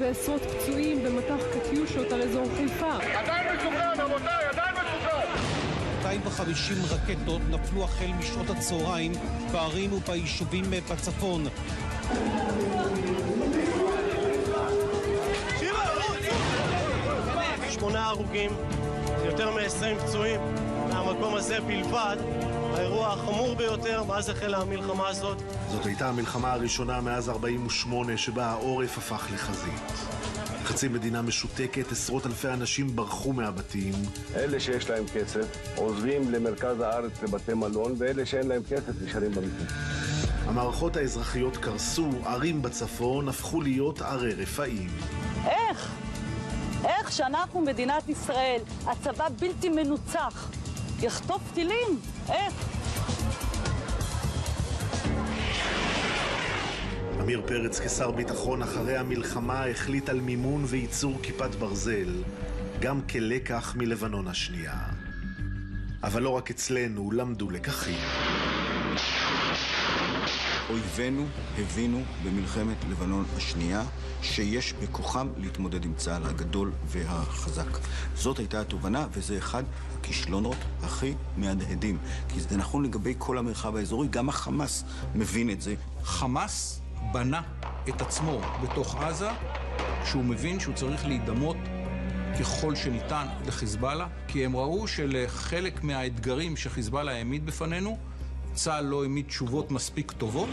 ועשרות פצועים במטח קטיושות על אזור חיפה. עדיין מסוכן, רבותיי, עדיין מסוכן! 250 רקטות נפלו החל משעות הצהריים בערים וביישובים בצפון. 8 הרוגים, יותר מ-20 פצועים. מהמקום הזה בלבד, האירוע החמור ביותר מאז החלה המלחמה הזאת. זאת הייתה המלחמה הראשונה מאז 48 שבה העורף הפך לחזית. חצי מדינה משותקת, עשרות אלפי אנשים ברחו מהבתים. אלה שיש להם כסף עוזבים למרכז הארץ לבתי מלון, ואלה שאין להם כסף נשארים במקום. המערכות האזרחיות קרסו, ערים בצפון הפכו להיות ערי רפאים. איך שאנחנו מדינת ישראל, הצבא בלתי מנוצח, יחטוף טילים? איך? עמיר פרץ כשר ביטחון אחרי המלחמה החליט על מימון וייצור כיפת ברזל, גם כלקח מלבנון השנייה. אבל לא רק אצלנו למדו לקחים. אויבינו הבינו במלחמת לבנון השנייה שיש בכוחם להתמודד עם צה"ל הגדול והחזק. זאת הייתה התובנה, וזה אחד הכישלונות הכי מהדהדים. כי זה נכון לגבי כל המרחב האזורי, גם החמאס מבין את זה. חמאס בנה את עצמו בתוך עזה כשהוא מבין שהוא צריך להידמות ככל שניתן לחיזבאללה, כי הם ראו שלחלק מהאתגרים שחיזבאללה העמיד בפנינו, צה"ל לא העמיד תשובות מספיק טובות.